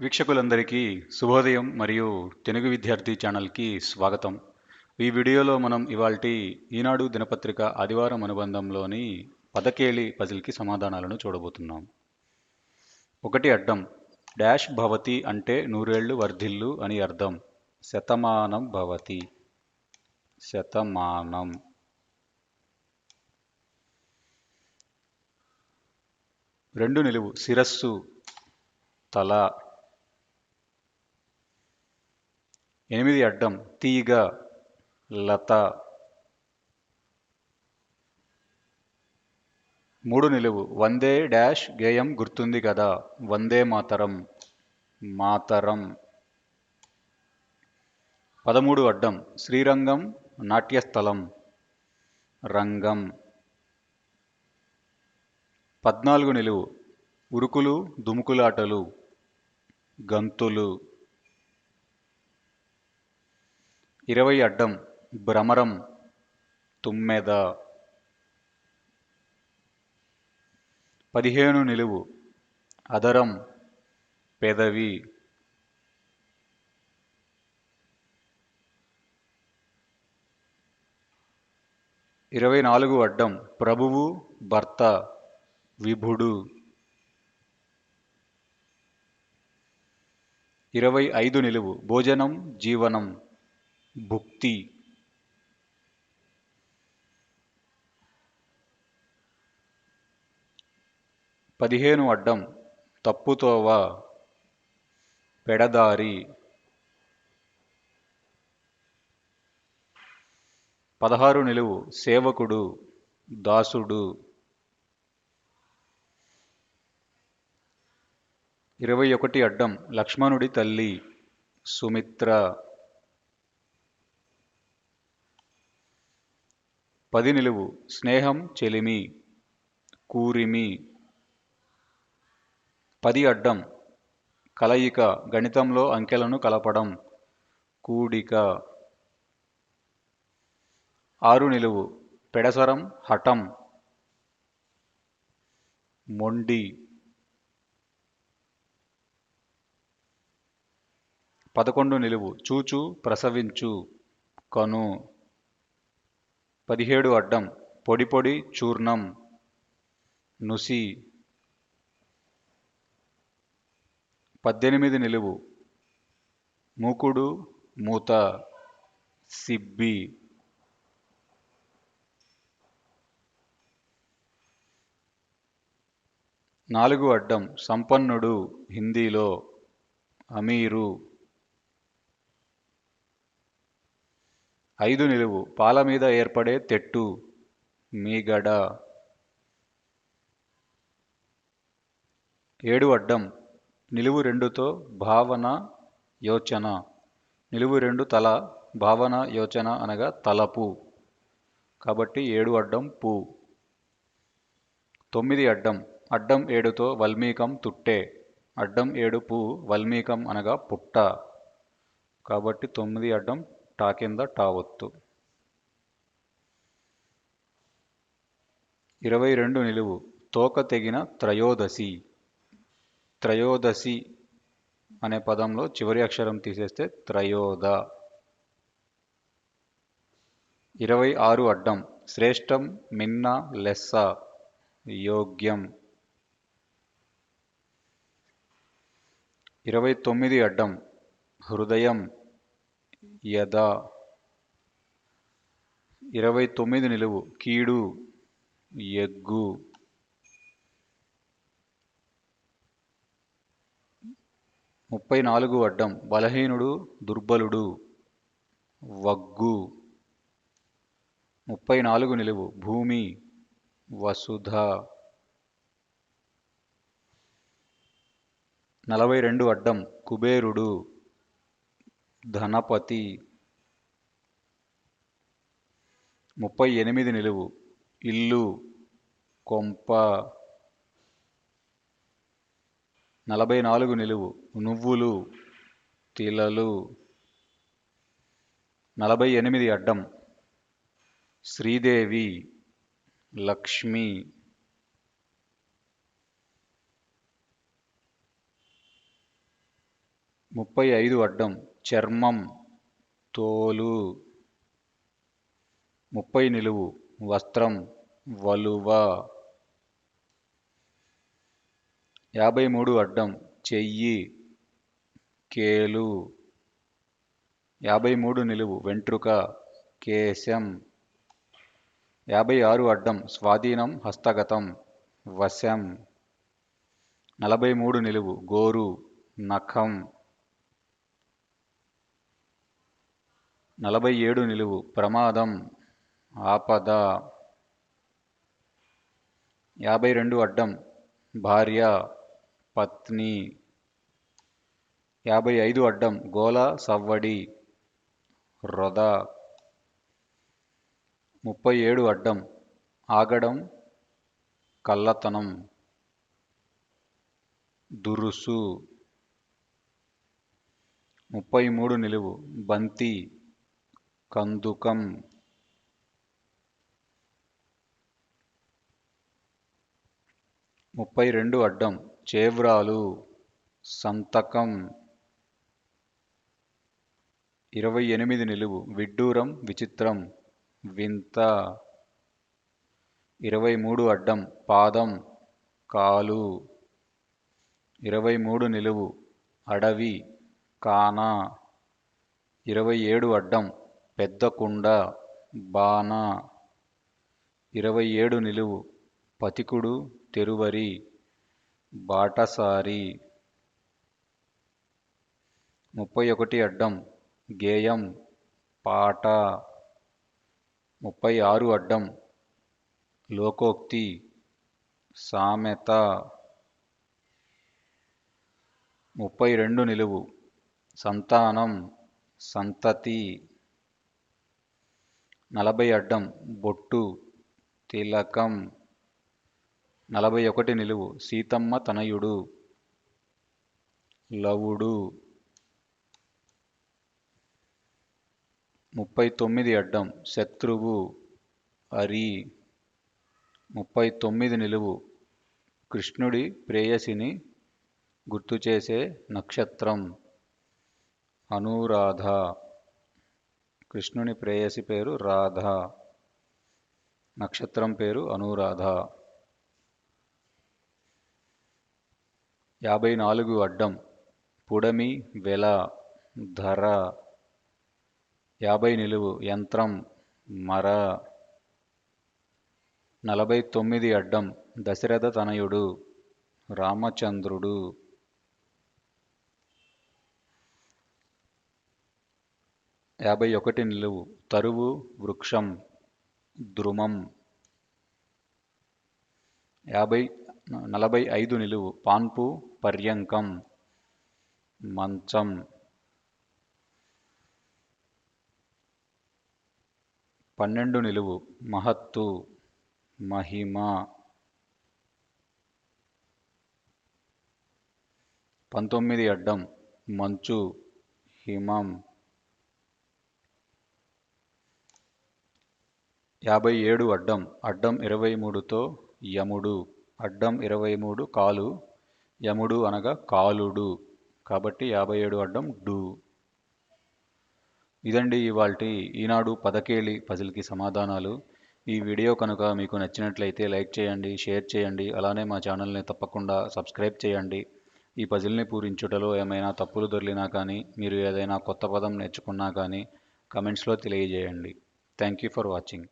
వీక్షకులందరికీ శుభోదయం మరియు తెలుగు విద్యార్థి ఛానల్కి స్వాగతం. ఈ వీడియోలో మనం ఇవాల్టి ఈనాడు దినపత్రిక ఆదివారం అనుబంధంలోని పదకేళి పజిల్కి సమాధానాలను చూడబోతున్నాం. ఒకటి అడ్డం డాష్ భవతి అంటే నూరేళ్లు వర్ధిల్లు అని అర్థం. శతమానం భవతి, శతమానం. రెండు నిలువు శిరస్సు, తల. 8 అడ్డం తీగ, లత. 3 నిలువు వందే డాష్ గేయం గుర్తుంది కదా, వందే మాతరం, మాతరం. 13 అడ్డం శ్రీరంగం నాట్యస్థలం, రంగం. 14 నిలువు ఉరుకులు దుముకులాటలు, గంతులు. 20 అడ్డం భ్రమరం, తుమ్మెద. 15 నిలువు అదరం, పెదవి. 24 అడ్డం ప్రభువు భర్త, విభుడు. 25 నిలువు భోజనం జీవనం, భుక్తి. 15 అడ్డం తప్పుతోవ, పెడదారి. 16 నిలువు సేవకుడు, దాసుడు. 21 అడ్డం లక్ష్మణుడి తల్లి, సుమిత్ర. 10 నిలువు స్నేహం చెలిమి, కూరిమి. 10 అడ్డం కలయిక, గణితంలో అంకెలను కలపడం, కూడిక. 6 నిలువు పెడసరం, హఠం, మొండి. 11 నిలువు చూచు ప్రసవించు, కను. 17 అడ్డం పొడి పొడి చూర్ణం, నుసి. 18 నిలువు మూకుడు మూత, సిబ్బి. 4 అడ్డం సంపన్నుడు, హిందీలో అమీరు. 5 నిలువు పాల మీద ఏర్పడే తెట్టు, మీగడ. 7 అడ్డం నిలువు రెండుతో భావన యోచన, నిలువు రెండు తల, భావన యోచన అనగా తలపు, కాబట్టి 7 అడ్డం పు. 9 అడ్డం అడ్డం 7తో వల్మీకం తుట్టే, అడ్డం 7 పు, వల్మీకం అనగా పుట్ట, కాబట్టి 9 అడ్డం టా కింద టా ఒత్తు. 22 నిలువు తోక తెగిన త్రయోదశి. త్రయోదశి అనే పదంలో చివరి అక్షరం తీసేస్తే త్రయోద. 26 అడ్డం శ్రేష్టం మిన్న లెస్స, యోగ్యం. 29 అడ్డం హృదయం, యద. 29 నిలువు కీడు, ఎగ్గు. 34 అడ్డం బలహీనుడు దుర్బలుడు, వగ్గు. 34 నిలువు భూమి, వసుధ. 42 అడ్డం కుబేరుడు, ధనపతి. 38 నిలువు ఇల్లు, కొంప. 44 నిలువు నువ్వులు, తిలలు. 48 అడ్డం శ్రీదేవి, లక్ష్మి. 35 అడ్డం చర్మం తోలు. 30 నిలువు వస్త్రం వలువ. 53 అడ్డం చెయ్యి కేలు. 53 నిలువు వెంట్రుక కేశం. 56 అడ్డం స్వాధీనం హస్తగతం వశం. 43 నిలువు గోరు నఖం. 47 నిలువు ప్రమాదం ఆపద. 52 అడ్డం భార్య పత్ని. 55 అడ్డం గోల సవ్వడి రొద. 37 అడ్డం ఆగడం కల్లతనం దురుసు. 33 నిలువు బంతి కందుకం. 32 అడ్డం చేవ్రాలు సంతకం. 28 నిలువు విడ్డూరం విచిత్రం వింత. 23 అడ్డం పాదం కాలు. 23 నిలువు అడవి కాన. 27 అడ్డం పెద్ద కుండ బాన. 27 నిలువు పతికుడు తెరువరి బాటసారి. 31 అడ్డం గేయం పాట. 36 అడ్డం లోకోక్తి సామెత. 32 నిలువు సంతానం సంతతి. 40 అడ్డం బొట్టు తిలకం. 41 నిలువు సీతమ్మ తనయుడు లవుడు. 39 అడ్డం శత్రువు అరి. 39 నిలువు కృష్ణుడి ప్రేయసిని గుర్తుచేసే నక్షత్రం అనురాధ. కృష్ణుని ప్రేయసి పేరు రాధ, నక్షత్రం పేరు అనురాధ. 54 అడ్డం పుడమి వెల ధర. 50 నిలువు యంత్రం మర. 49 అడ్డం దశరథ తనయుడు రామచంద్రుడు. 51 నిలువు తరువు వృక్షం ద్రుమం. 45 నిలువు పాన్పు పర్యంకం మంచం. 12 నిలువు మహత్తు మహిమ. 19 అడ్డం మంచు హిమం. 57 అడ్డం అడ్డం 23తో యముడు. అడ్డం 23 కాలు, యముడు అనగా కాలుడు, కాబట్టి 57 అడ్డం డు. ఇదండి ఇవాల్టి ఈనాడు పదకేలి పజిల్కి సమాధానాలు. ఈ వీడియో కనుక మీకు నచ్చినట్లయితే లైక్ చేయండి, షేర్ చేయండి, అలానే మా ఛానల్ని తప్పకుండా సబ్స్క్రైబ్ చేయండి. ఈ పజిల్ని పూరించుటలో ఏమైనా తప్పులు దొర్లినా కానీ, మీరు ఏదైనా కొత్త పదం నేర్చుకున్నా కానీ కమెంట్స్లో తెలియజేయండి. Thank you for watching.